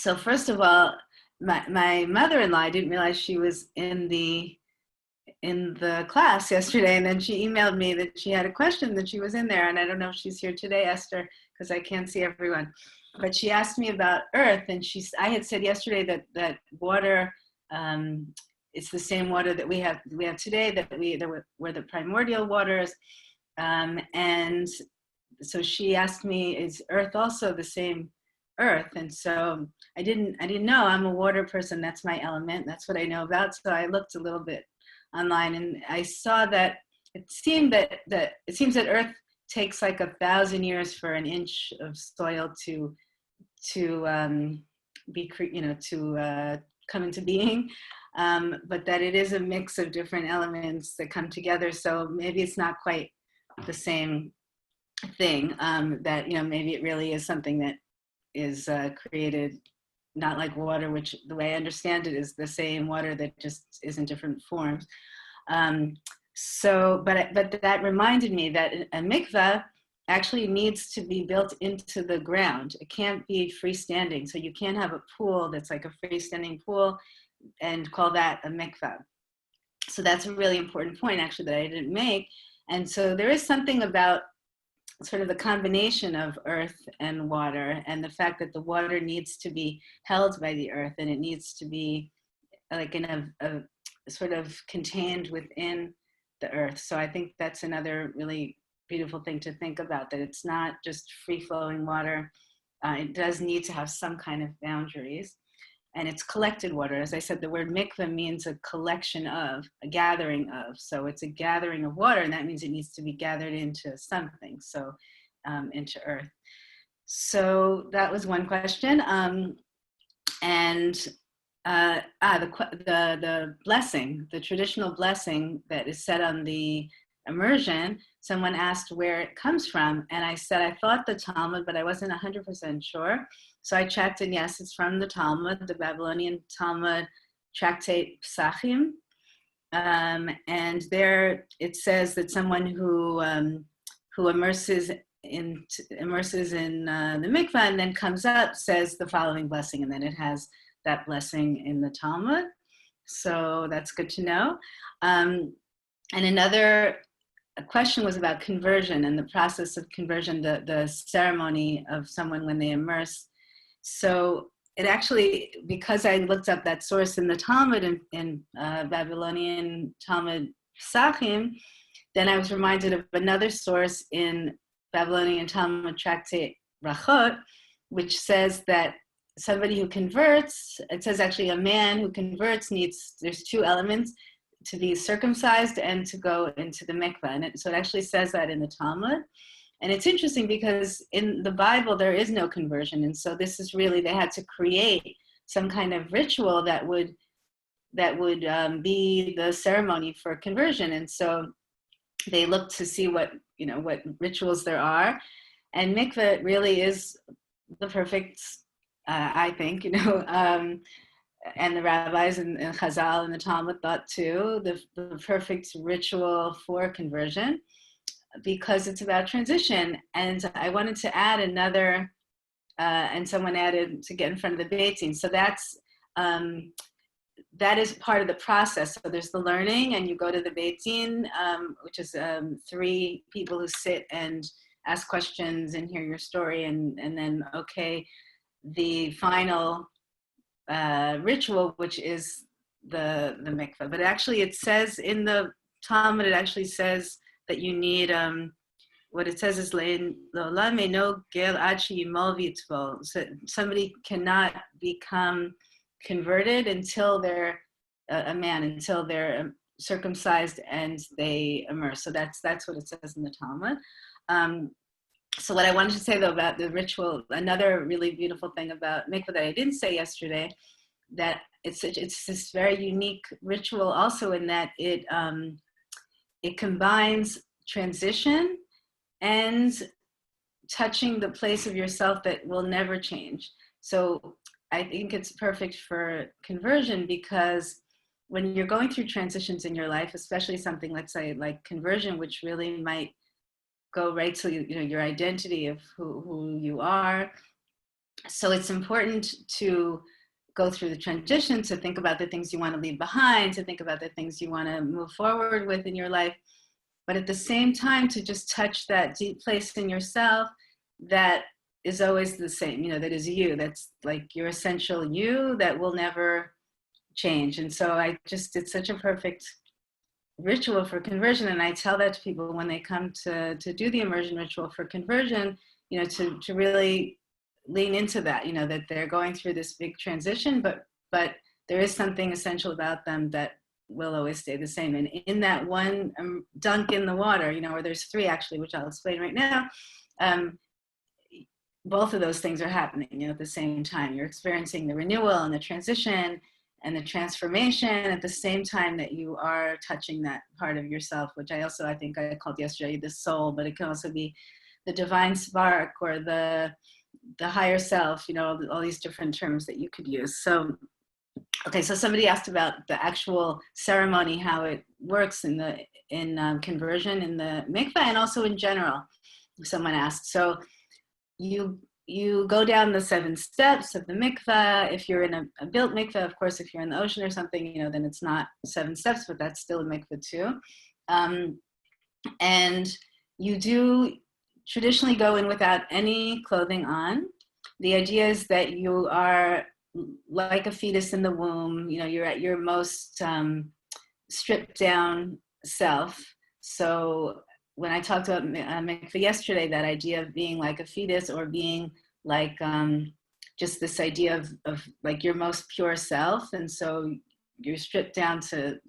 So first of all, my mother-in-law, I didn't realize she was in the class yesterday, and then she emailed me that she had a question, that she was in there, and I don't know if she's here today, Esther, because I can't see everyone. But she asked me about earth, and I had said yesterday that water, it's the same water that we have today, that were the primordial waters, and so she asked me, is earth also the same earth? And so I didn't know. I'm a water person. That's my element. That's what I know about. So I looked a little bit online, and I saw that it seemed that earth takes like 1,000 years for an inch of soil to be, to come into being, but that it is a mix of different elements that come together. So maybe it's not quite the same thing, that, maybe it really is something that is created, not like water, which the way I understand it is the same water that just is in different forms. But that reminded me that a mikveh actually needs to be built into the ground. It can't be freestanding. So you can't have a pool that's like a freestanding pool and call that a mikveh. So that's a really important point, actually, that I didn't make. And so there is something about sort of the combination of earth and water, and the fact that the water needs to be held by the earth, and it needs to be like in a sort of contained within the earth. So I think that's another really beautiful thing to think about, that it's not just free-flowing water. It does need to have some kind of boundaries. And it's collected water. As I said, the word mikveh means a collection of, a gathering of. So it's a gathering of water, and that means it needs to be gathered into something, so into earth. So that was one question. The blessing, the traditional blessing that is said on the immersion, someone asked where it comes from, and I said I thought the Talmud, but I wasn't 100% sure. So I checked, and yes, it's from the Talmud, the Babylonian Talmud, tractate Psachim, and there it says that someone who immerses in the mikveh and then comes up says the following blessing, and then it has that blessing in the Talmud. So that's good to know. And another question was about conversion and the process of conversion, the ceremony of someone when they immerse. So it actually, because I looked up that source in the Talmud, in Babylonian Talmud Psachim, then I was reminded of another source in Babylonian Talmud tractate Brachot, which says that somebody who converts, it says actually a man who converts there's two elements: to be circumcised and to go into the mikveh. And so it actually says that in the Talmud. And it's interesting because in the Bible, there is no conversion. And so this is really, they had to create some kind of ritual that would be the ceremony for conversion. And so they looked to see what rituals there are. And mikveh really is the perfect, I think, and the rabbis and Chazal and the Talmud thought too, the perfect ritual for conversion, because it's about transition. And I wanted to add another, and someone added, to get in front of the Beit Din. So that is part of the process. So there's the learning, and you go to the Beit Din, which is 3 people who sit and ask questions and hear your story, and then, okay, the final ritual, which is the mikveh. But actually it says in the Talmud, it actually says that you need, what it says is, so somebody cannot become converted until they're a man, until they're circumcised and they immerse. So that's what it says in the Talmud. So what I wanted to say, though, about the ritual, another really beautiful thing about mikveh that I didn't say yesterday, that it's this very unique ritual also, in that it combines transition and touching the place of yourself that will never change. So I think it's perfect for conversion, because when you're going through transitions in your life, especially something, let's say, like conversion, which really might go right to your identity of who you are, So it's important to go through the transition, to think about the things you want to leave behind, to think about the things you want to move forward with in your life, but at the same time to just touch that deep place in yourself that is always the same, that is you, that's like your essential you that will never change. And so it's such a perfect ritual for conversion, and I tell that to people when they come to do the immersion ritual for conversion, to really lean into that, that they're going through this big transition, but there is something essential about them that will always stay the same. And in that one dunk in the water, or there's three actually, which I'll explain right now, both of those things are happening, at the same time. You're experiencing the renewal and the transition and the transformation at the same time that you are touching that part of yourself, which I think I called yesterday the soul, but it can also be the divine spark or the higher self, all these different terms that you could use. So, okay, so somebody asked about the actual ceremony, how it works in conversion in the mikveh, and also in general. Someone asked. So you go down the 7 steps of the mikveh. If you're in a built mikveh, of course, if you're in the ocean or something, then it's not 7 steps, but that's still a mikveh too. And you do traditionally go in without any clothing on. The idea is that you are like a fetus in the womb. You're at your most stripped down self. So when I talked about mikveh yesterday, that idea of being like a fetus, or being like just this idea of like your most pure self, and so you're stripped down to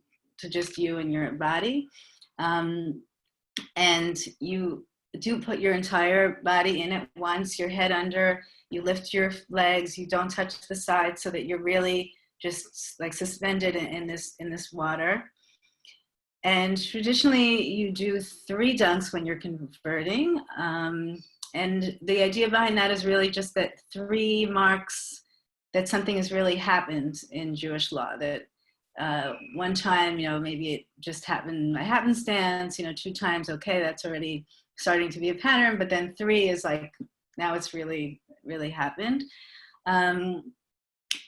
just you and your body, and you do put your entire body in at once, your head under, you lift your legs, you don't touch the sides, so that you're really just like suspended in this water. And traditionally you do 3 dunks when you're converting. And the idea behind that is really just that 3 marks that something has really happened in Jewish law, that one time, maybe it just happened by happenstance, 2 times, okay, that's already starting to be a pattern, but then 3 is like, now it's really, really happened.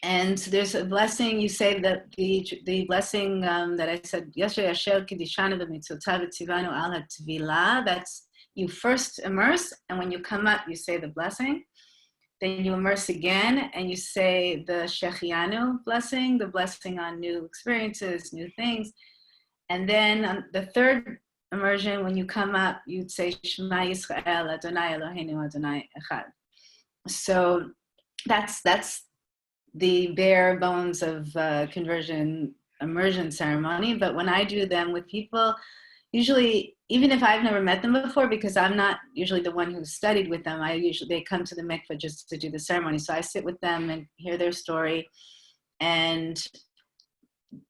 And there's a blessing, you say that the blessing that I said yesterday, Asher Kedishanu b'mitzvotav v'tzivanu al ha'tvilah, that's you first immerse, and when you come up, you say the blessing. Then you immerse again, and you say the Shechianu blessing, the blessing on new experiences, new things. And then on the third immersion, when you come up, you'd say Shema Yisrael Adonai Eloheinu Adonai Echad. So that's the bare bones of conversion immersion ceremony. But when I do them with people, usually, even if I've never met them before, because I'm not usually the one who studied with them, they come to the mikveh just to do the ceremony. So I sit with them and hear their story and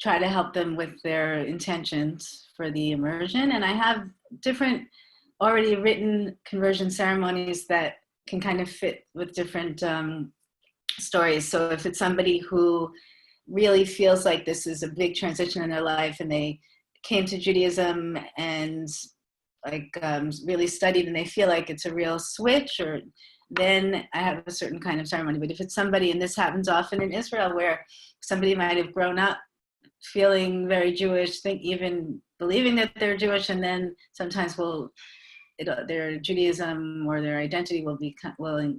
try to help them with their intentions for the immersion. And I have different already written conversion ceremonies that can kind of fit with different stories. So if it's somebody who really feels like this is a big transition in their life, and they came to Judaism and really studied, and they feel like it's a real switch, or then I have a certain kind of ceremony. But if it's somebody, and this happens often in Israel, where somebody might have grown up feeling very Jewish, even believing that they're Jewish, and then sometimes their Judaism or their identity will be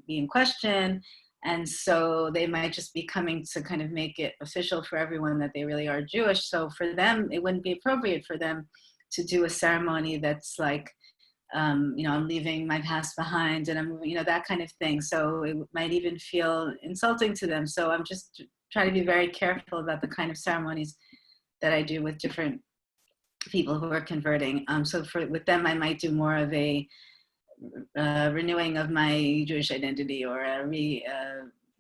in question. And so they might just be coming to kind of make it official for everyone that they really are Jewish. So for them, it wouldn't be appropriate for them to do a ceremony that's like, I'm leaving my past behind, and I'm, that kind of thing. So it might even feel insulting to them. So I'm just trying to be very careful about the kind of ceremonies that I do with different people who are converting. So with them, I might do more of a renewing of my Jewish identity, or a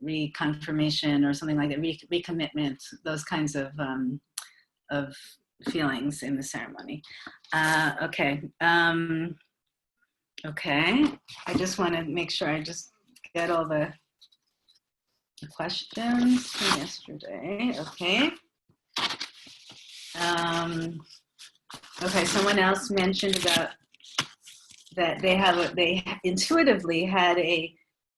reconfirmation, or something like that, recommitment, those kinds of feelings in the ceremony. Okay. I just want to make sure I just get all the questions from yesterday. Okay. Okay, someone else mentioned about that they intuitively had a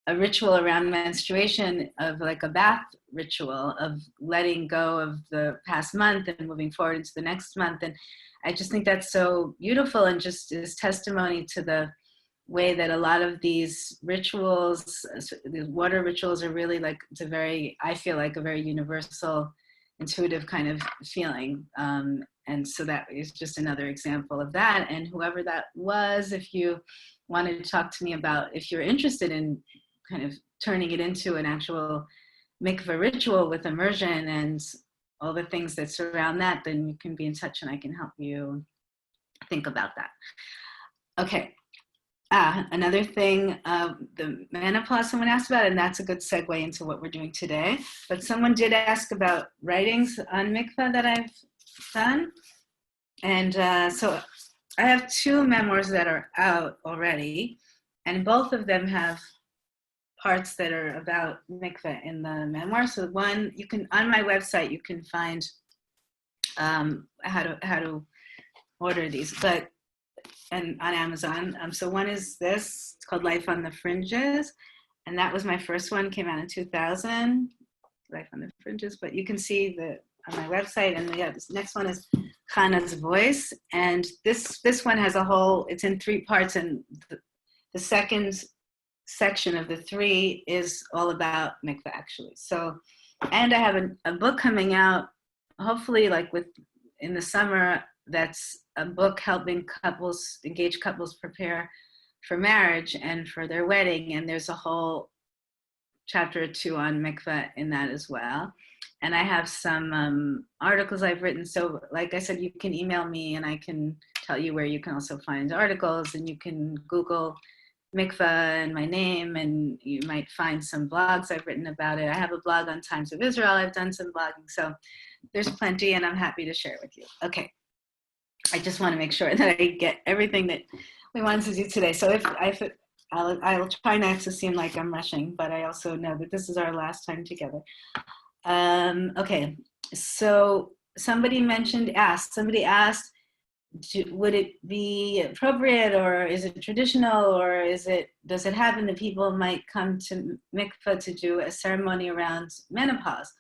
a ritual around menstruation of like a bath ritual of letting go of the past month and moving forward into the next month. And I just think that's so beautiful and just is testimony to the way that a lot of these rituals, the water rituals, are really like, it's a very, I feel like a very universal, intuitive kind of feeling. And so that is just another example of that. And whoever that was, if you wanted to talk to me about, if you're interested in kind of turning it into an actual mikveh ritual with immersion and all the things that surround that, then you can be in touch and I can help you think about that. Okay. Another thing, the menopause someone asked about, and that's a good segue into what we're doing today. But someone did ask about writings on mikveh that I've done. And so I have 2 memoirs that are out already, and both of them have parts that are about mikveh in the memoir. So one, you can, on my website, you can find how to order these, and on Amazon. So one is this, it's called Life on the Fringes. And that was my first one, came out in 2000, Life on the Fringes. But you can see on my website. And this next one is Chana's Voice. And this one has a whole, it's in 3 parts. And the second section of the 3 is all about mikveh, actually. So, and I have a book coming out, hopefully like in the summer, that's a book helping engaged couples prepare for marriage and for their wedding. And there's a whole chapter or 2 on mikveh in that as well. And I have some articles I've written. So like I said, you can email me and I can tell you where you can also find articles, and you can Google mikveh and my name, and you might find some blogs I've written about it. I have a blog on Times of Israel. I've done some blogging. So there's plenty, and I'm happy to share it with you. Okay. I just want to make sure that I get everything that we wanted to do today. So I'll try not to seem like I'm rushing, but I also know that this is our last time together. Okay, so somebody asked, would it be appropriate, or is it traditional, or does it happen that people might come to mikveh to do a ceremony around menopause?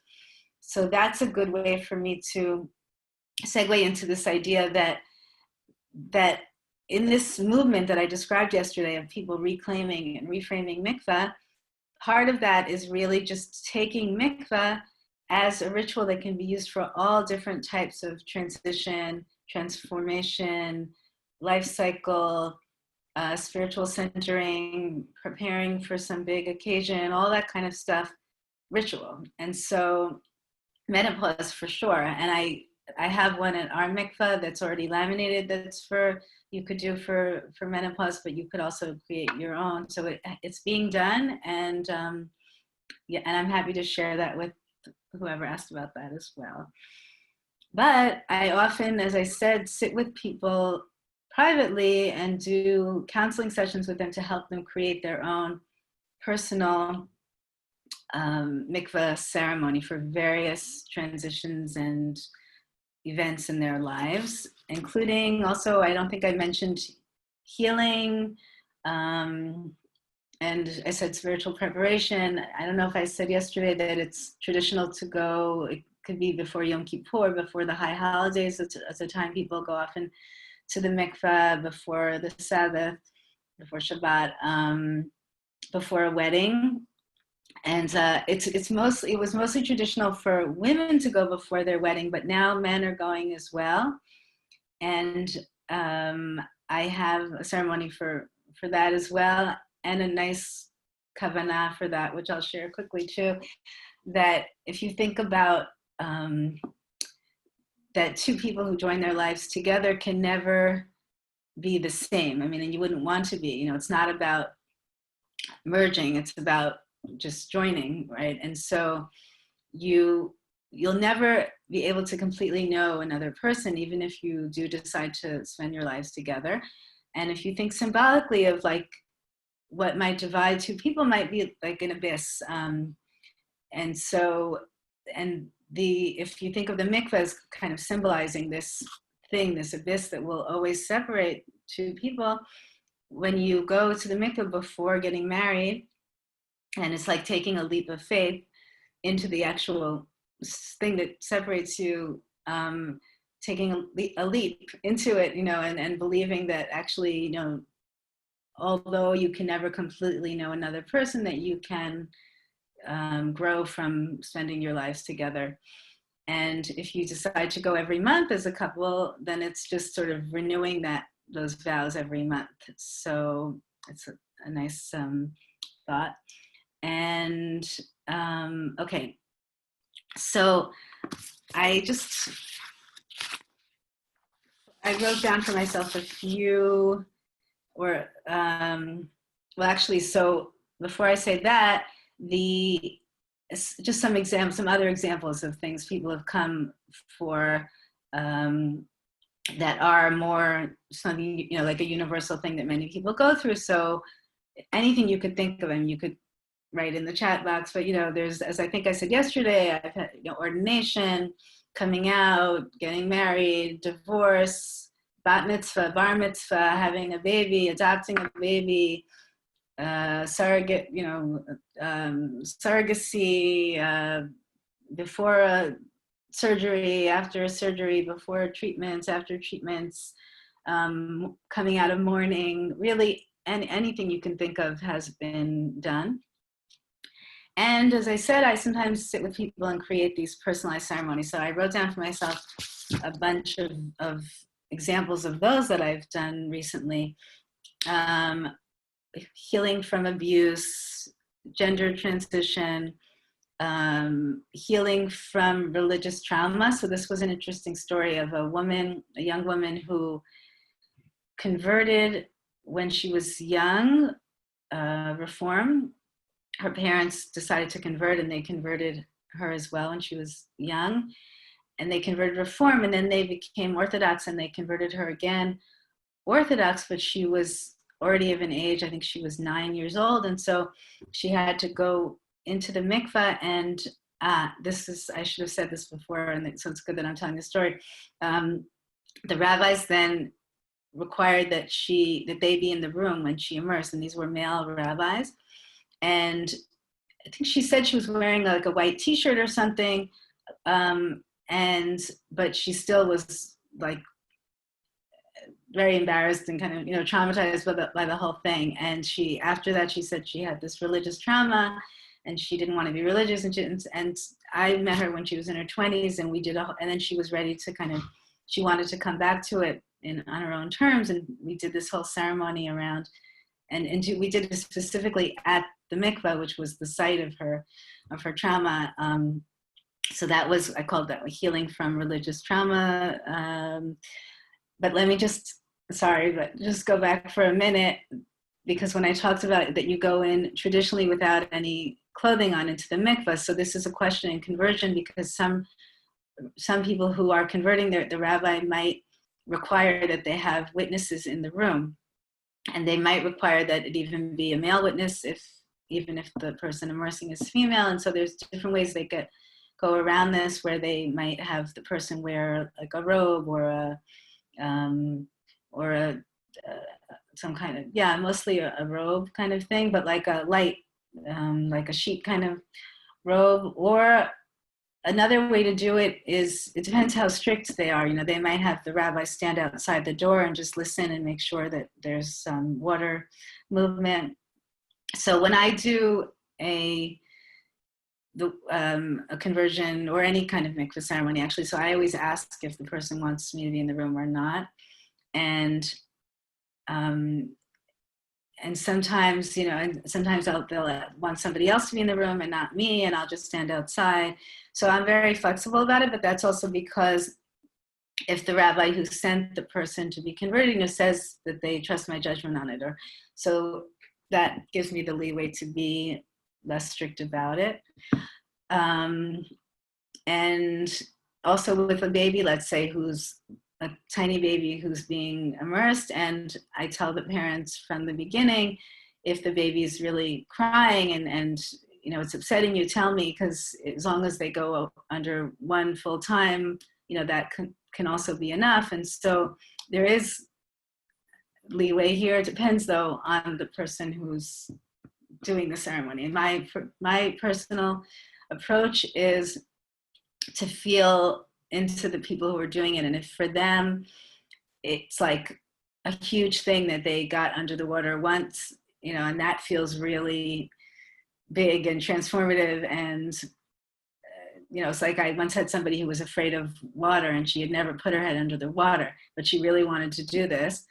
So that's a good way for me to segue into this idea that in this movement that I described yesterday of people reclaiming and reframing mikveh, part of that is really just taking mikveh as a ritual that can be used for all different types of transition, transformation, life cycle, spiritual centering, preparing for some big occasion, all that kind of stuff, ritual. And so menopause for sure. And I have one at our mikveh that's already laminated, that's you could do for menopause, but you could also create your own. So it's being done, and and I'm happy to share that with whoever asked about that as well. But I often, as I said, sit with people privately and do counseling sessions with them to help them create their own personal mikveh ceremony for various transitions and events in their lives, including also, I don't think I mentioned healing, and I said spiritual preparation. I don't know if I said yesterday that it's traditional to go, it could be before Yom Kippur, before the high holidays. It's a time people go often to the mikveh, before the Sabbath, before Shabbat, before a wedding. And it was mostly traditional for women to go before their wedding, but now men are going as well. And I have a ceremony for that as well, and a nice kavanah for that, which I'll share quickly too. That if you think about that 2 people who join their lives together can never be the same. I mean, and you wouldn't want to be. It's not about merging; it's about just joining, right? And so you'll never be able to completely know another person, even if you do decide to spend your lives together. And if you think symbolically of like what might divide 2 people, might be like an abyss. And so, if you think of the mikveh as kind of symbolizing this abyss that will always separate 2 people, when you go to the mikveh before getting married, And it's like taking a leap of faith into the actual thing that separates you, taking a leap into it, and believing that actually, although you can never completely know another person, that you can grow from spending your lives together. And if you decide to go every month as a couple, then it's just sort of renewing those vows every month. So it's a nice thought. And okay, so I wrote down for myself a few, or well, actually, so before I say that, just some other examples of things people have come for, that are more something, like a universal thing that many people go through. So anything you could think of, and you could write in the chat box, but there's, as I think I said yesterday, I've had ordination, coming out, getting married, divorce, bat mitzvah, bar mitzvah, having a baby, adopting a baby, surrogate, surrogacy, before a surgery, after a surgery, before treatments, after treatments, coming out of mourning, really, and anything you can think of has been done. And as I said, I sometimes sit with people and create these personalized ceremonies. So I wrote down for myself a bunch of examples of those that I've done recently. Healing from abuse, gender transition, healing from religious trauma. So this was an interesting story of a young woman who converted when she was young, Reform. Her parents decided to convert, and they converted her as well when she was young. And they converted Reform, and then they became Orthodox, and they converted her again Orthodox, but she was already of an age, I think she was 9 years old. And so she had to go into the mikveh, and I should have said this before, and so it's good that I'm telling the story. The rabbis then required that they be in the room when she immersed, and these were male rabbis. And I think she said she was wearing like a white t-shirt or something, but she still was like very embarrassed and kind of traumatized by the whole thing. And after that she said she had this religious trauma, and she didn't want to be religious, and I met her when she was in her 20s, and and then she was ready to she wanted to come back to it on her own terms, and we did this whole ceremony around, and we did it specifically at the mikveh, which was the site of her trauma. So I called that healing from religious trauma. But let me just go back for a minute, because when I talked about that you go in traditionally without any clothing on into the mikveh, so this is a question in conversion, because some people who are converting, the rabbi might require that they have witnesses in the room, and they might require that it even be a male witness, even if the person immersing is female. And so there's different ways they go around this, where they might have the person wear like a robe or some kind of, mostly a robe kind of thing, but like a light, like a sheet kind of robe. Or another way to do it is, it depends how strict they are. They might have the rabbi stand outside the door and just listen and make sure that there's some water movement. So when I do a conversion or any kind of mikveh ceremony, actually, so I always ask if the person wants me to be in the room or not. And sometimes, they'll want somebody else to be in the room and not me, and I'll just stand outside. So I'm very flexible about it, but that's also because if the rabbi who sent the person to be converted, says that they trust my judgment on it, so that gives me the leeway to be less strict about it. And also with a baby, let's say, who's a tiny baby who's being immersed, and I tell the parents from the beginning, if the baby is really crying and it's upsetting you, tell me, because as long as they go under one full time, that can also be enough. And so there is leeway here. It depends, though, on the person who's doing the ceremony. And my personal approach is to feel into the people who are doing it. And if for them, it's like a huge thing that they got under the water once, and that feels really big and transformative. And, it's like I once had somebody who was afraid of water and she had never put her head under the water, but she really wanted to do this.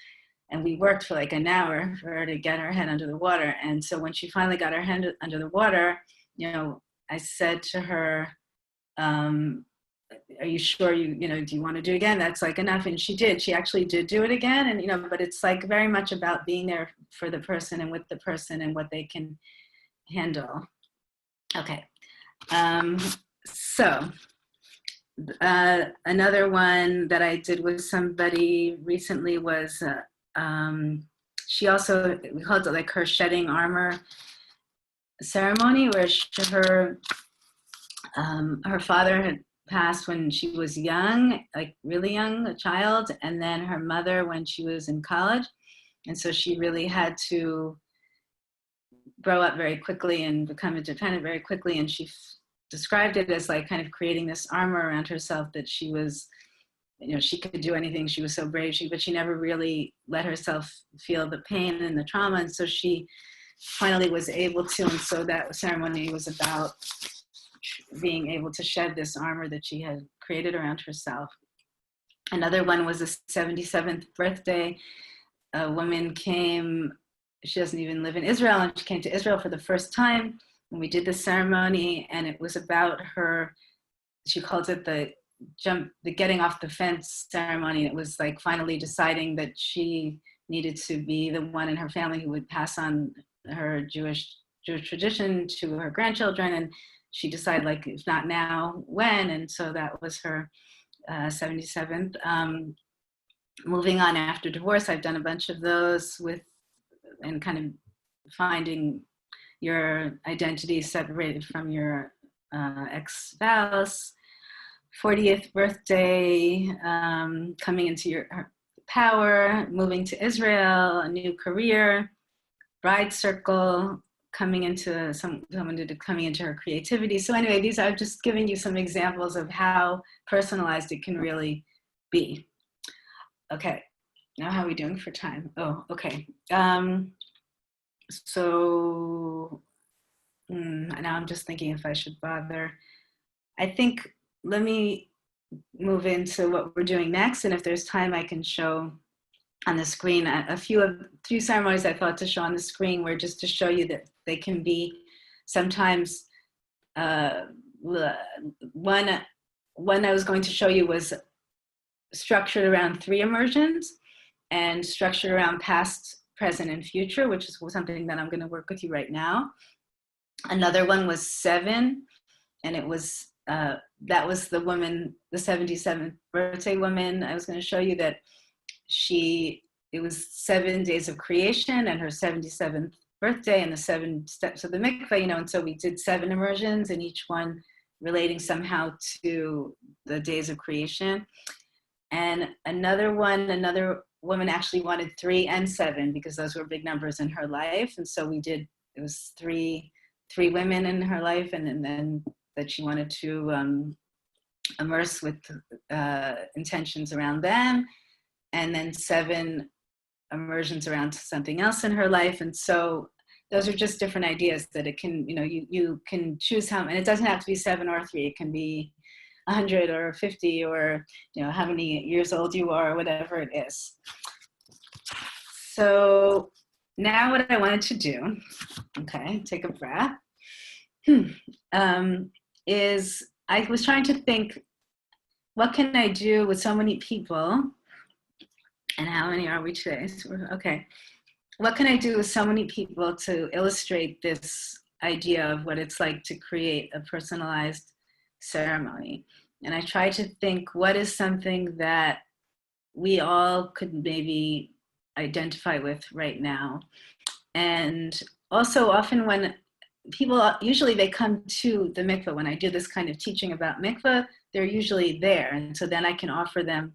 And we worked for like an hour for her to get her head under the water. And so when she finally got her head under the water, I said to her, are you sure do you want to do it again? That's like enough. And she did. She actually did do it again. And, but it's like very much about being there for the person and with the person and what they can handle. Okay. So another one that I did with somebody recently was, she also, we called it like her shedding armor ceremony, where her father had passed when she was young, like really young, a child, and then her mother when she was in college. And so she really had to grow up very quickly and become independent very quickly. And she described it as like kind of creating this armor around herself that she was, she could do anything. She was so brave, but she never really let herself feel the pain and the trauma. And so she finally was able to. And so that ceremony was about being able to shed this armor that she had created around herself. Another one was the 77th birthday. A woman came, she doesn't even live in Israel, and she came to Israel for the first time. And we did the ceremony, and it was about her, she calls it the getting off the fence ceremony. It was like finally deciding that she needed to be the one in her family who would pass on her Jewish tradition to her grandchildren. And she decided, like, if not now, when? And so that was her 77th. Moving on after divorce, I've done a bunch of those and kind of finding your identity separated from your ex-spouse. 40th birthday, coming into your power, moving to Israel, a new career, bride circle, coming into coming into her creativity. So anyway, these are just giving you some examples of how personalized it can really be. Okay, now how are we doing for time? Oh, okay. So now I'm just thinking if I should bother. I think let me move into what we're doing next, and if there's time, I can show on the screen a few ceremonies I thought to show on the screen were just to show you that they can be sometimes. One I was going to show you was structured around 3 immersions and structured around past, present, and future, which is something that I'm going to work with you right now. Another one was 7, and it was that was the woman, the 77th birthday woman. I was going to show you that it was 7 days of creation and her 77th birthday and the 7 steps of the mikveh, and so we did 7 immersions, and each one relating somehow to the days of creation. And another woman actually wanted 3 and 7 because those were big numbers in her life. And so it was three women in her life, and then that she wanted to immerse with intentions around them, and then 7 immersions around something else in her life. And so those are just different ideas that it can, you can choose how, and it doesn't have to be 7 or 3. It can be 100 or 50 or, how many years old you are or whatever it is. So now what I wanted to do, okay, take a breath, is I was trying to think, what can I do with so many people? And how many are we today? Okay. What can I do with so many people to illustrate this idea of what it's like to create a personalized ceremony? And I tried to think, what is something that we all could maybe identify with right now? And also often when people, usually they come to the mikveh, when I do this kind of teaching about mikveh, they're usually there. And so then I can offer them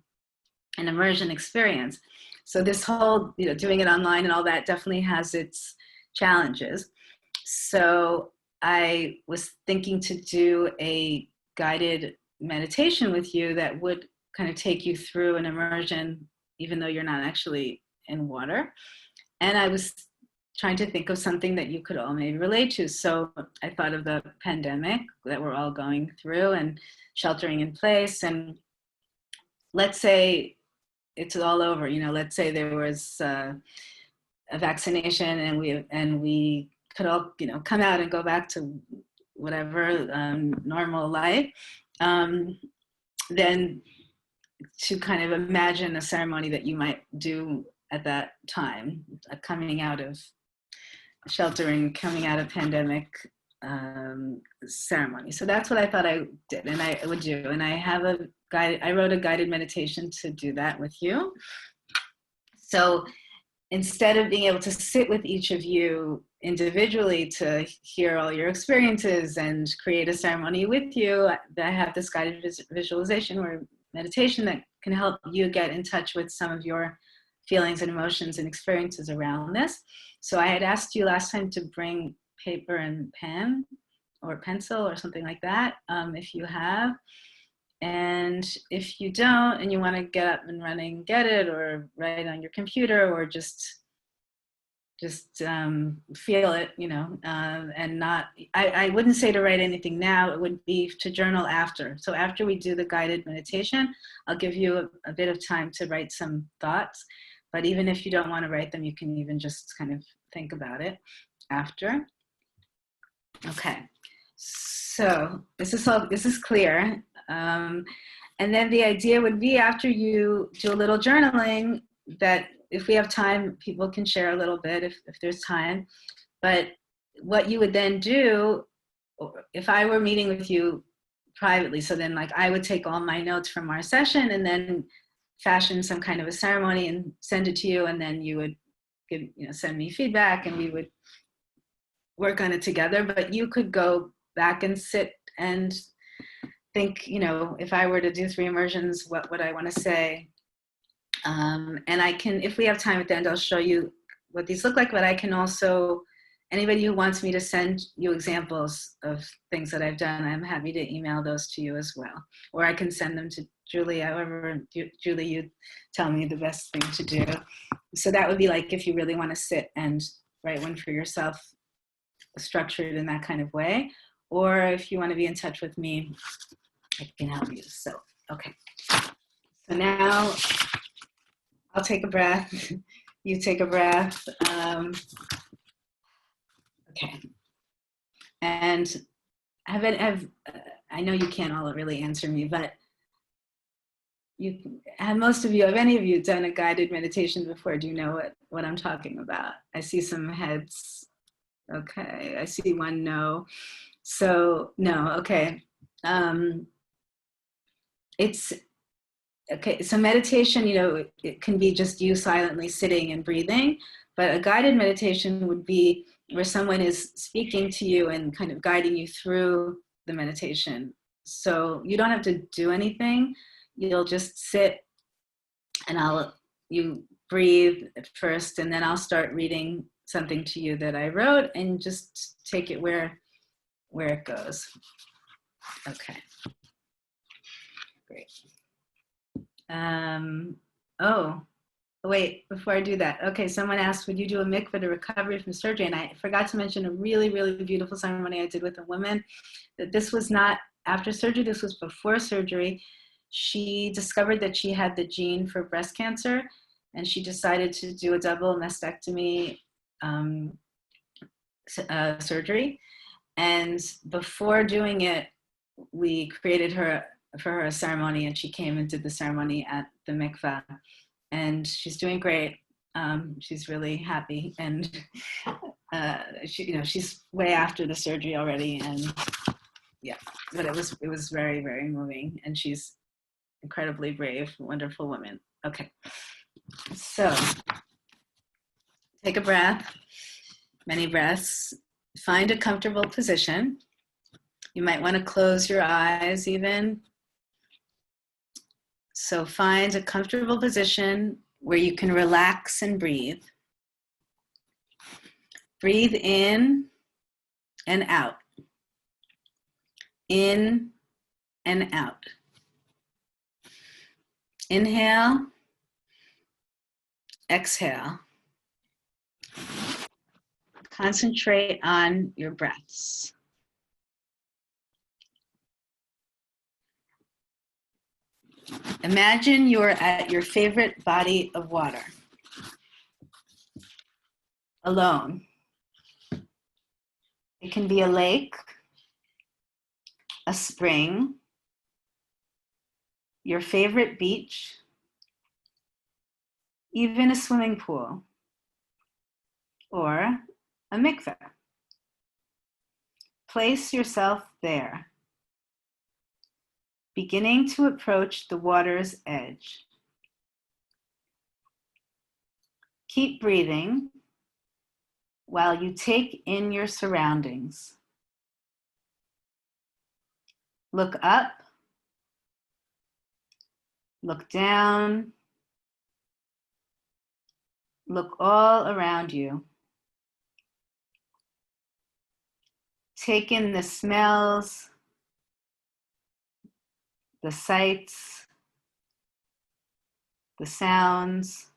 an immersion experience. So this whole, doing it online and all that definitely has its challenges. So I was thinking to do a guided meditation with you that would kind of take you through an immersion, even though you're not actually in water. And I was trying to think of something that you could all maybe relate to. So I thought of the pandemic that we're all going through and sheltering in place. And let's say it's all over, let's say there was a vaccination and we could all, come out and go back to whatever normal life. Then to kind of imagine a ceremony that you might do at that time, coming out of sheltering, coming out of pandemic ceremony. So that's what I thought I did and I would do. And I wrote a guided meditation to do that with you. So instead of being able to sit with each of you individually to hear all your experiences and create a ceremony with you, I have this guided visualization or meditation that can help you get in touch with some of your feelings and emotions and experiences around this. So I had asked you last time to bring paper and pen or pencil or something like that, if you have. And if you don't and you want to get up and running, get it, or write on your computer, or just feel it, and not, I wouldn't say to write anything now. It would be to journal after. So after we do the guided meditation, I'll give you a bit of time to write some thoughts. But even if you don't want to write them, you can even just kind of think about it after. Okay, so this is clear. And then the idea would be, after you do a little journaling, that if we have time, people can share a little bit if there's time. But what you would then do, if I were meeting with you privately, so then like I would take all my notes from our session and then fashion some kind of a ceremony and send it to you, and then you would send me feedback and we would work on it together. But you could go back and sit and think, if I were to do 3 immersions, what would I want to say? And I can, if we have time at the end, I'll show you what these look like, but I can also, anybody who wants me to send you examples of things that I've done, I'm happy to email those to you as well. Or I can send them to Julie, however, Julie, you tell me the best thing to do. So that would be like if you really want to sit and write one for yourself, structured in that kind of way. Or if you want to be in touch with me, I can help you. So, okay. So now I'll take a breath. You take a breath. Okay. And I know you can't all really answer me, but most of you, have any of you done a guided meditation before? Do you know what I'm talking about? I see some heads. Okay. I see one no. So no, okay. It's okay. So meditation, it can be just you silently sitting and breathing, but a guided meditation would be where someone is speaking to you and kind of guiding you through the meditation. So you don't have to do anything. You'll just sit and you breathe at first, and then I'll start reading something to you that I wrote, and just take it where it goes. Okay. Great. Oh, wait, before I do that. Okay, someone asked, would you do a mikveh to recovery from surgery? And I forgot to mention a really, really beautiful ceremony I did with a woman. That this was not after surgery, this was before surgery. She discovered that she had the gene for breast cancer, and she decided to do a double mastectomy surgery. And before doing it, we created for her a ceremony, and she came and did the ceremony at the mikveh, and she's doing great. She's really happy, and she's way after the surgery already, and yeah, but it was very, very moving, and she's incredibly brave, wonderful woman. Okay, so take a breath, many breaths. Find a comfortable position. You might want to close your eyes even. So find a comfortable position where you can relax and breathe. Breathe in and out. In and out. Inhale, exhale. Concentrate on your breaths. Imagine you're at your favorite body of water, alone. It can be a lake, a spring, your favorite beach, even a swimming pool, or a mikveh. Place yourself there, beginning to approach the water's edge. Keep breathing while you take in your surroundings. Look up, look down, look all around you. Take in the smells, the sights, the sounds,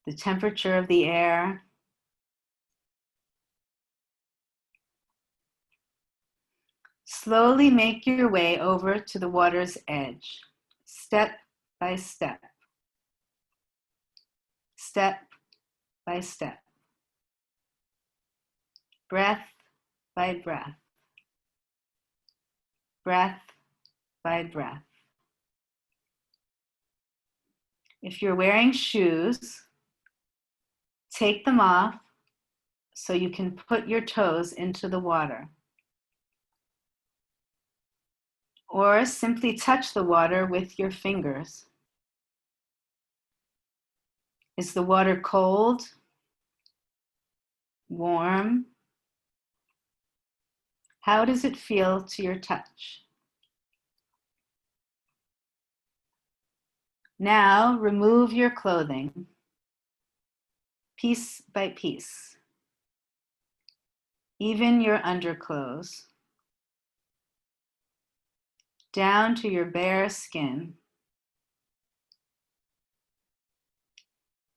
the temperature of the air. Slowly make your way over to the water's edge, step by step, step by step, breath by breath, breath by breath. If you're wearing shoes, take them off so you can put your toes into the water. Or simply touch the water with your fingers. Is the water cold, warm? How does it feel to your touch? Now remove your clothing, piece by piece, even your underclothes, down to your bare skin.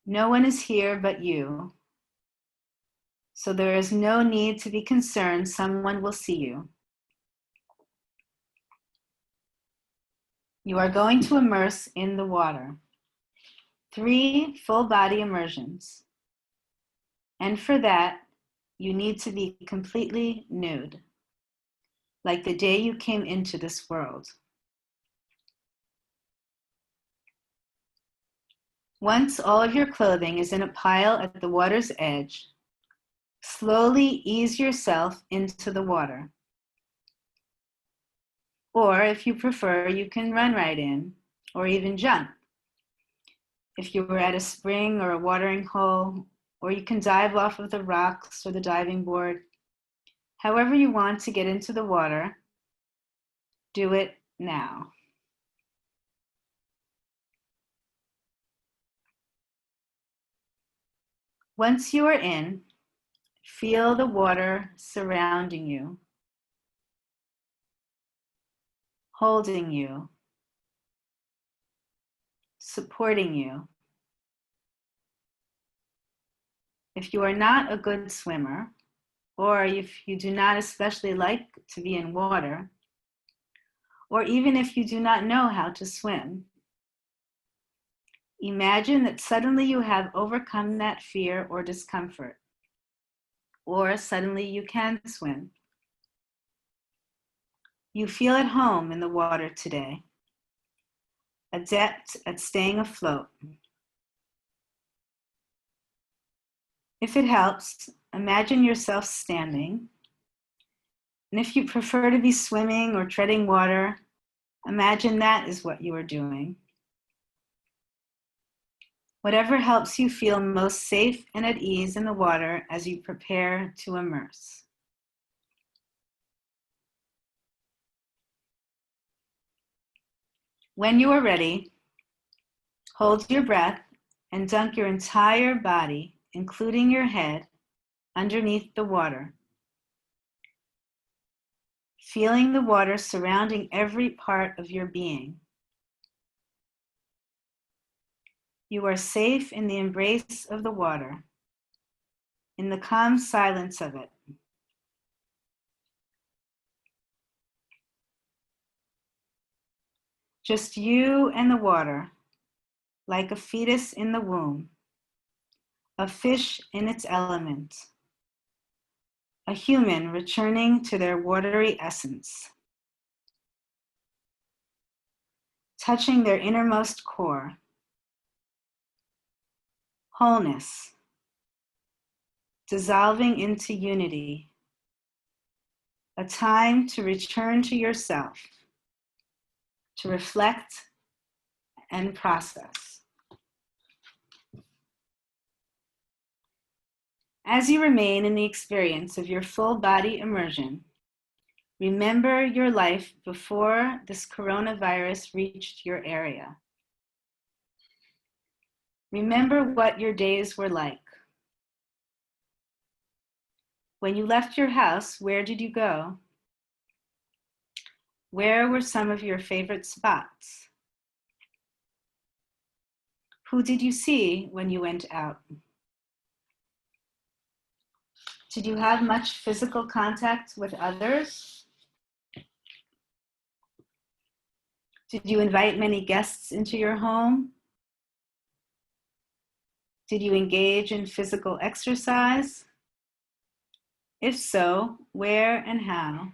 No one is here but you, so there is no need to be concerned someone will see you. You are going to immerse in the water. 3 full body immersions. And for that, you need to be completely nude, like the day you came into this world. Once all of your clothing is in a pile at the water's edge, slowly ease yourself into the water. Or if you prefer, you can run right in, or even jump. If you were at a spring or a watering hole, or you can dive off of the rocks or the diving board. However you want to get into the water, do it now. Once you are in, feel the water surrounding you, holding you, supporting you. If you are not a good swimmer, or if you do not especially like to be in water, or even if you do not know how to swim, imagine that suddenly you have overcome that fear or discomfort, or suddenly you can swim. You feel at home in the water today, adept at staying afloat. If it helps, imagine yourself standing. And if you prefer to be swimming or treading water, imagine that is what you are doing. Whatever helps you feel most safe and at ease in the water as you prepare to immerse. When you are ready, hold your breath and dunk your entire body, including your head, underneath the water, feeling the water surrounding every part of your being. You are safe in the embrace of the water, in the calm silence of it. Just you and the water, like a fetus in the womb, a fish in its element, a human returning to their watery essence, touching their innermost core, wholeness, dissolving into unity, a time to return to yourself, to reflect and process. As you remain in the experience of your full body immersion, remember your life before this coronavirus reached your area. Remember what your days were like. When you left your house, where did you go? Where were some of your favorite spots? Who did you see when you went out? Did you have much physical contact with others? Did you invite many guests into your home? Did you engage in physical exercise? If so, where and how?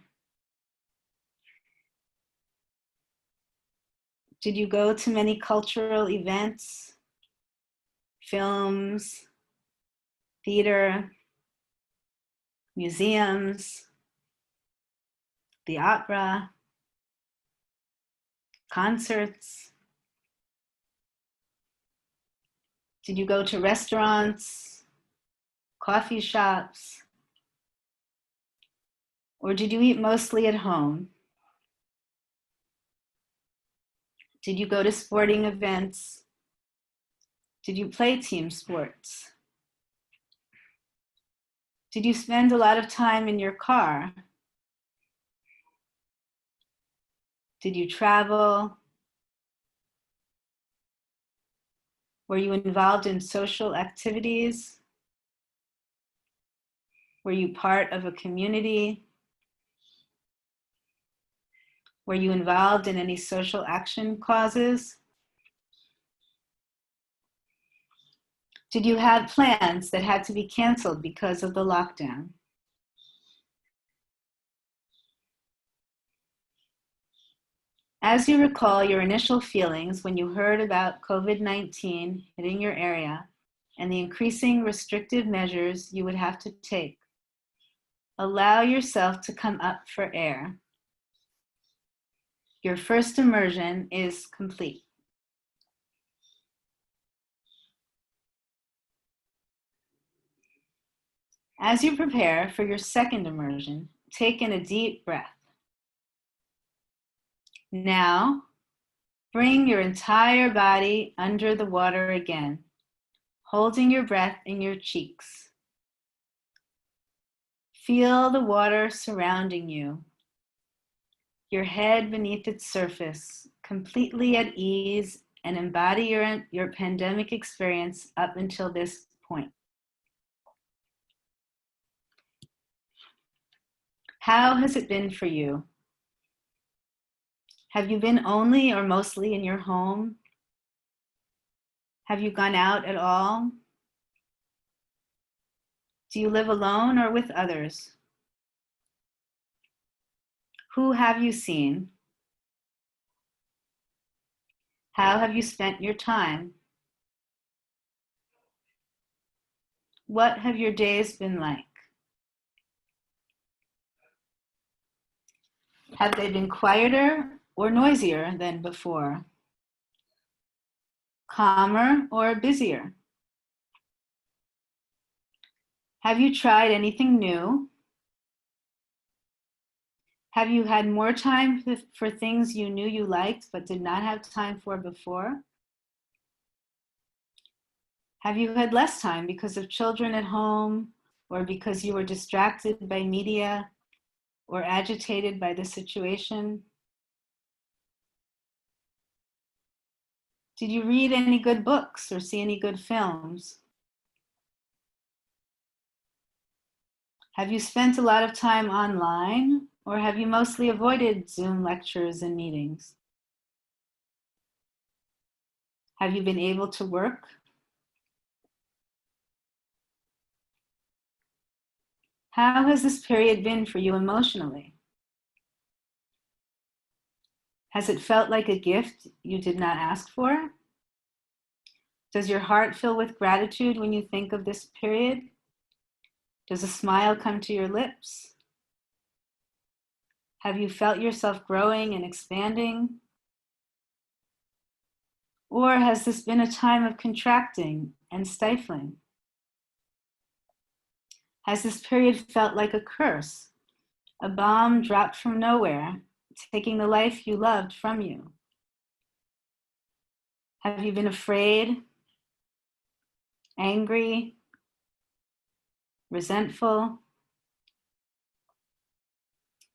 Did you go to many cultural events, films, theater, museums, the opera, concerts? Did you go to restaurants, coffee shops? Or did you eat mostly at home? Did you go to sporting events? Did you play team sports? Did you spend a lot of time in your car? Did you travel? Were you involved in social activities? Were you part of a community? Were you involved in any social action causes? Did you have plans that had to be canceled because of the lockdown? As you recall your initial feelings when you heard about COVID-19 hitting your area and the increasing restrictive measures you would have to take, allow yourself to come up for air. Your first immersion is complete. As you prepare for your second immersion, take in a deep breath. Now, bring your entire body under the water again, holding your breath in your cheeks. Feel the water surrounding you, your head beneath its surface, completely at ease, and embody your pandemic experience up until this point. How has it been for you? Have you been only or mostly in your home? Have you gone out at all? Do you live alone or with others? Who have you seen? How have you spent your time? What have your days been like? Have they been quieter or noisier than before? Calmer or busier? Have you tried anything new? Have you had more time for things you knew you liked but did not have time for before? Have you had less time because of children at home or because you were distracted by media or agitated by the situation? Did you read any good books or see any good films? Have you spent a lot of time online, or have you mostly avoided Zoom lectures and meetings? Have you been able to work? How has this period been for you emotionally? Has it felt like a gift you did not ask for? Does your heart fill with gratitude when you think of this period? Does a smile come to your lips? Have you felt yourself growing and expanding? Or has this been a time of contracting and stifling? Has this period felt like a curse, a bomb dropped from nowhere, taking the life you loved from you? Have you been afraid, angry, resentful?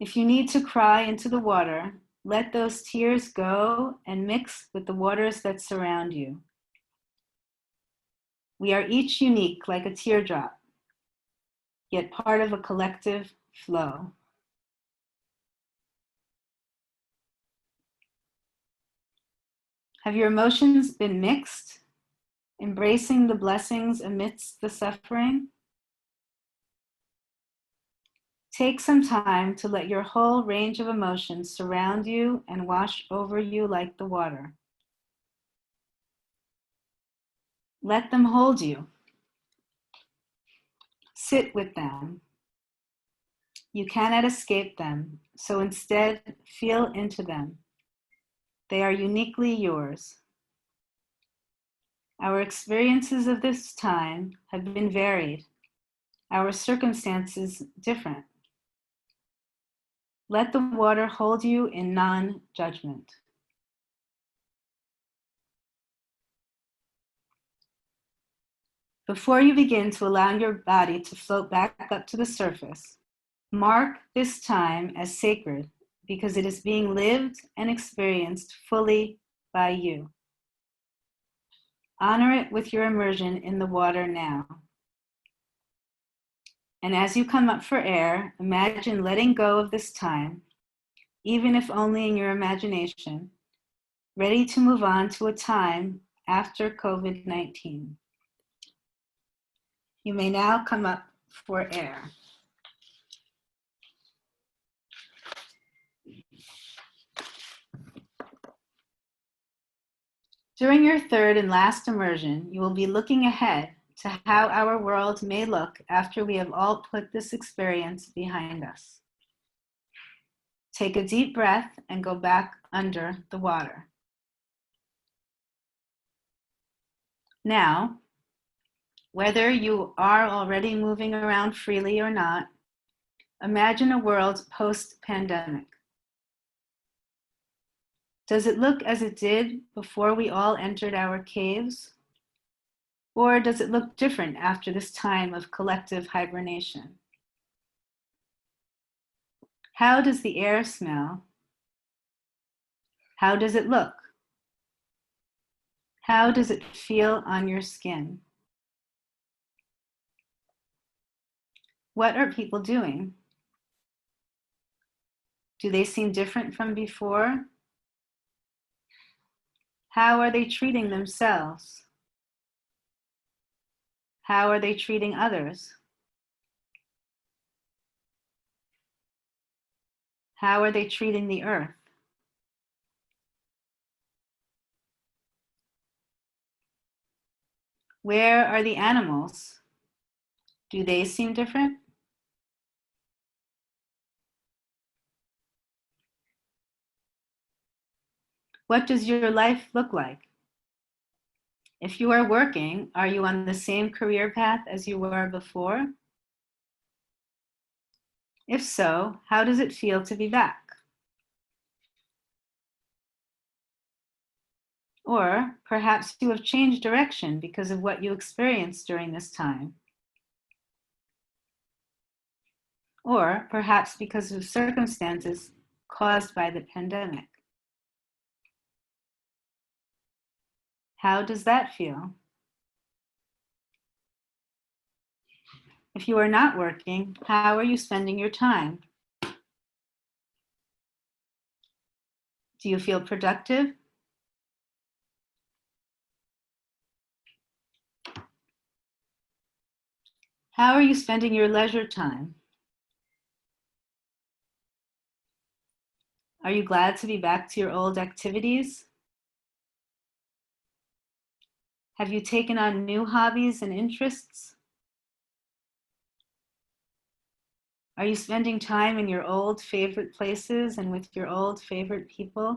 If you need to cry into the water, let those tears go and mix with the waters that surround you. We are each unique like a teardrop, yet part of a collective flow. Have your emotions been mixed, embracing the blessings amidst the suffering? Take some time to let your whole range of emotions surround you and wash over you like the water. Let them hold you. Sit with them. You cannot escape them, so instead feel into them. They are uniquely yours. Our experiences of this time have been varied, our circumstances different. Let the water hold you in non-judgment. Before you begin to allow your body to float back up to the surface, mark this time as sacred because it is being lived and experienced fully by you. Honor it with your immersion in the water now. And as you come up for air, imagine letting go of this time, even if only in your imagination, ready to move on to a time after COVID-19. You may now come up for air. During your third and last immersion, you will be looking ahead to how our world may look after we have all put this experience behind us. Take a deep breath and go back under the water. Now, whether you are already moving around freely or not, imagine a world post-pandemic. Does it look as it did before we all entered our caves? Or does it look different after this time of collective hibernation? How does the air smell? How does it look? How does it feel on your skin? What are people doing? Do they seem different from before? How are they treating themselves? How are they treating others? How are they treating the earth? Where are the animals? Do they seem different? What does your life look like? If you are working, are you on the same career path as you were before? If so, how does it feel to be back? Or perhaps you have changed direction because of what you experienced during this time. or perhaps because of circumstances caused by the pandemic. How does that feel? If you are not working, how are you spending your time? Do you feel productive? How are you spending your leisure time? Are you glad to be back to your old activities? Have you taken on new hobbies and interests? Are you spending time in your old favorite places and with your old favorite people,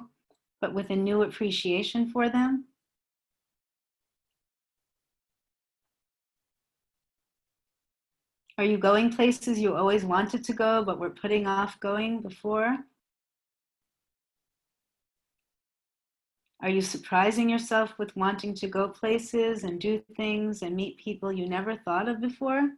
but with a new appreciation for them? Are you going places you always wanted to go, but were putting off going before? Are you surprising yourself with wanting to go places and do things and meet people you never thought of before?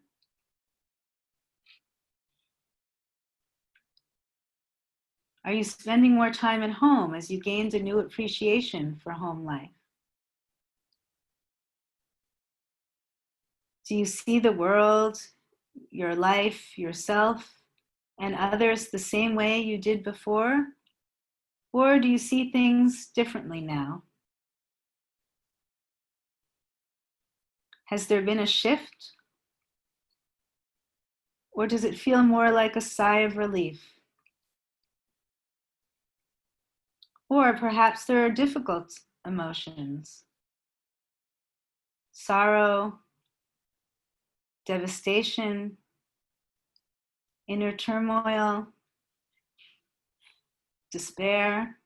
Are you spending more time at home as you gained a new appreciation for home life? Do you see the world, your life, yourself, and others the same way you did before? Or do you see things differently now? Has there been a shift? Or does it feel more like a sigh of relief? Or perhaps there are difficult emotions, sorrow, devastation, inner turmoil, despair.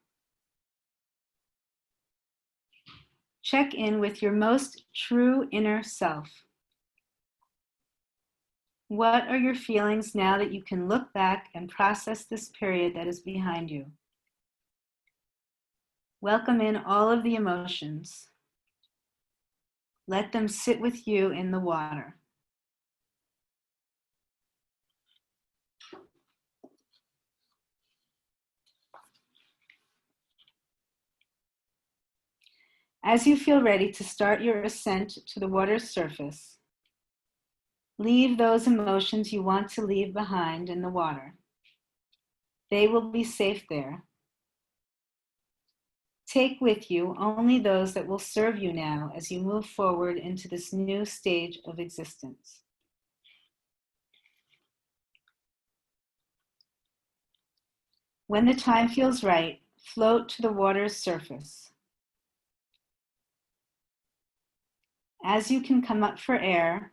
Check in with your most true inner self. What are your feelings now that you can look back and process this period that is behind you? Welcome in all of the emotions. Let them sit with you in the water. As you feel ready to start your ascent to the water's surface, leave those emotions you want to leave behind in the water. They will be safe there. Take with you only those that will serve you now as you move forward into this new stage of existence. When the time feels right, float to the water's surface. As you can come up for air,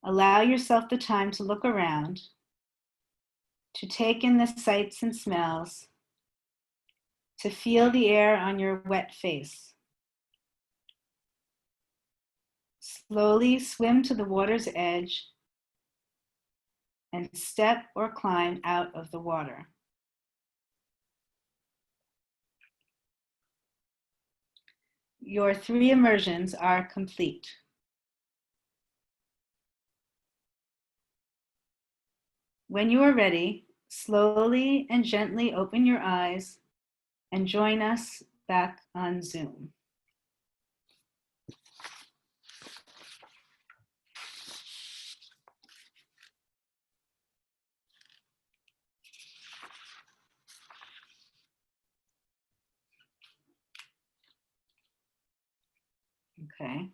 allow yourself the time to look around, to take in the sights and smells, to feel the air on your wet face. Slowly swim to the water's edge and step or climb out of the water. Your 3 immersions are complete. When you are ready, slowly and gently open your eyes and join us back on Zoom. Okay.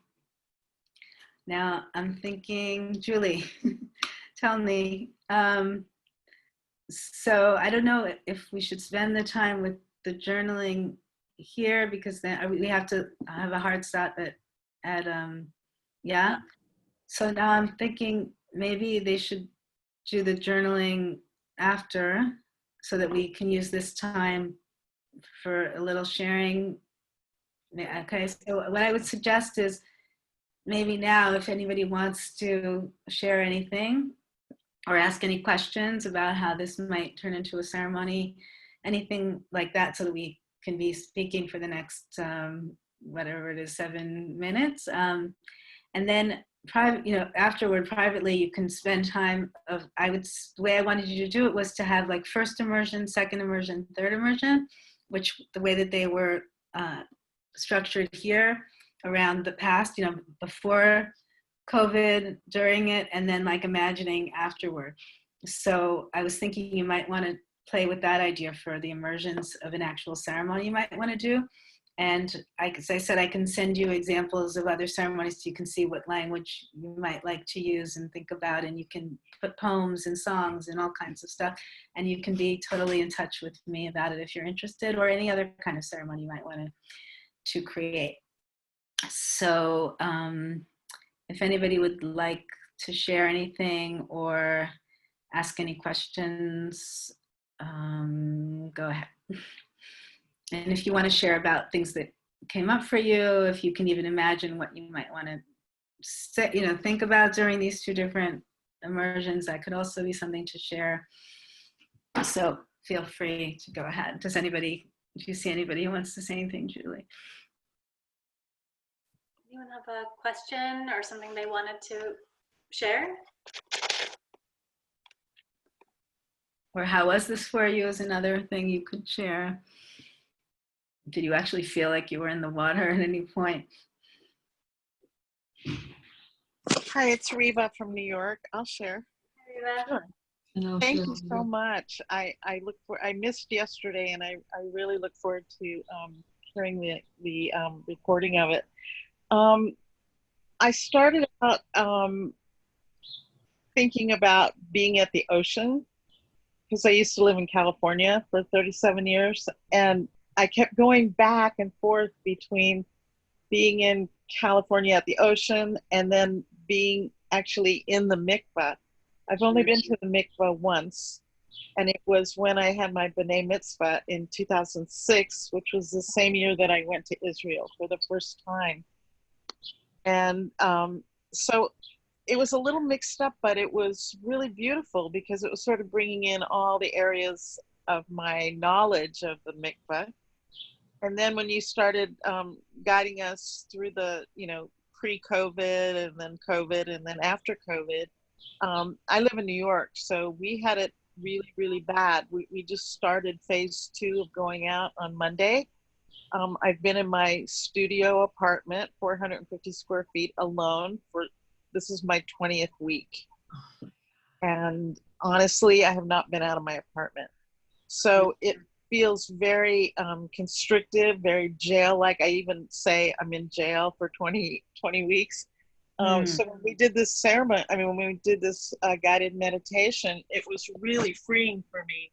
Now I'm thinking, Julie, tell me, so I don't know if we should spend the time with the journaling here, because then we have to have a hard stop at yeah. So now I'm thinking maybe they should do the journaling after, so that we can use this time for a little sharing. Okay, so what I would suggest is maybe now, if anybody wants to share anything or ask any questions about how this might turn into a ceremony, anything like that, so that we can be speaking for the next, whatever it is, 7 minutes. And then private, afterward, privately, you can spend time the way I wanted you to do it was to have like first immersion, second immersion, third immersion, which the way that they were structured here around the past, before COVID, during it, and then like imagining afterward. So I was thinking you might want to play with that idea for the immersions of an actual ceremony you might want to do. And as I said, I can send you examples of other ceremonies so you can see what language you might like to use and think about. And you can put poems and songs and all kinds of stuff. And you can be totally in touch with me about it if you're interested, or any other kind of ceremony you might want to create. So if anybody would like to share anything or ask any questions, go ahead. And if you want to share about things that came up for you, if you can even imagine what you might want to say, think about during these two different immersions, that could also be something to share. So feel free to go ahead. Do you see anybody who wants to say anything, Julie? Anyone have a question or something they wanted to share? Or how was this for you is another thing you could share. Did you actually feel like you were in the water at any point? Hi, it's Reva from New York. I'll share. Sure. Thank you so much. I missed yesterday, and I really look forward to hearing the recording of it. I started out thinking about being at the ocean, because I used to live in California for 37 years, and I kept going back and forth between being in California at the ocean and then being actually in the mikveh. I've only been to the mikveh once, and it was when I had my B'nai Mitzvah in 2006, which was the same year that I went to Israel for the first time. And so it was a little mixed up, but it was really beautiful because it was sort of bringing in all the areas of my knowledge of the mikveh. And then when you started guiding us through the, pre-COVID and then COVID and then after COVID, I live in New York, so we had it really, really bad. We just started phase 2 of going out on Monday. I've been in my studio apartment, 450 square feet alone this is my 20th week. And honestly, I have not been out of my apartment. So it feels very constrictive, very jail-like. I even say I'm in jail for 20 weeks. So when we did this ceremony, when we did this guided meditation, it was really freeing for me.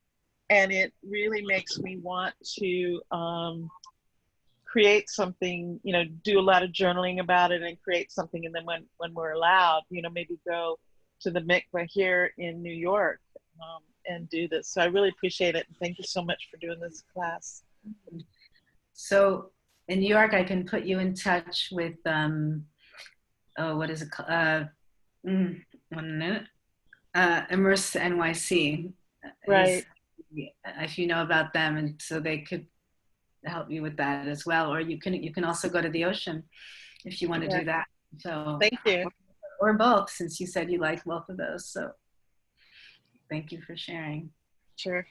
And it really makes me want to create something, do a lot of journaling about it and create something. And then when we're allowed, maybe go to the mikveh here in New York and do this. So I really appreciate it. And thank you so much for doing this class. So in New York, I can put you in touch with, what is it called? 1 minute. Immerse NYC. Right. If you know about them, and so they could help you with that as well. Or you can also go to the ocean if you want to do that. So thank you. Or both, since you said you like both of those. So thank you for sharing. Sure.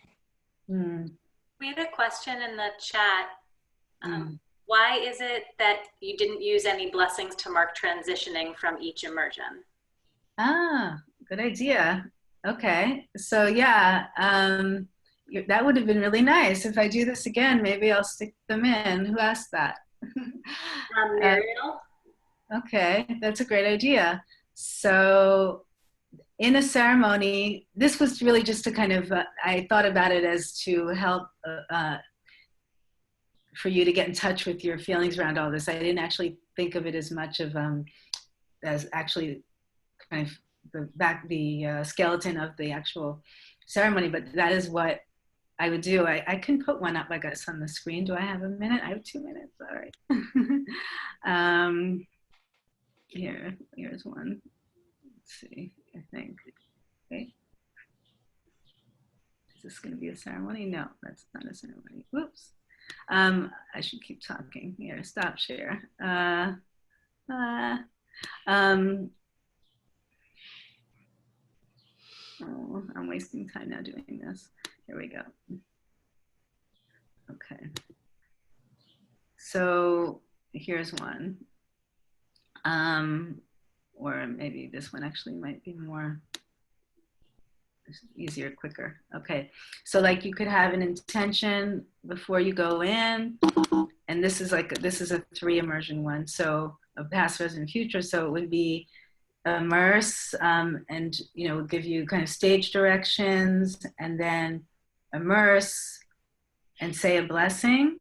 We had a question in the chat. Why is it that you didn't use any blessings to mark transitioning from each immersion? Good idea. Okay, so yeah, that would have been really nice. If I do this again, maybe I'll stick them in. Who asked that? Muriel. Okay, that's a great idea. So in a ceremony, this was really just to kind of, I thought about it as to help for you to get in touch with your feelings around all this. I didn't actually think of it as much of as actually kind of the skeleton of the actual ceremony, but that is what I would do. I can put one up, I guess, on the screen. Do I have a minute? I have 2 minutes. All right. Here's one. Let's see. I think. Okay. Is this going to be a ceremony? No, that's not a ceremony. Whoops. I should keep talking. Here, stop share. Oh, I'm wasting time now doing this. Here we go. Okay. So here's one. Or maybe this one actually might be more easier, quicker. Okay. So like you could have an intention before you go in, and this is a 3 immersion one. So of past, present, future. So it would be immerse, and give you kind of stage directions, and then immerse and say a blessing.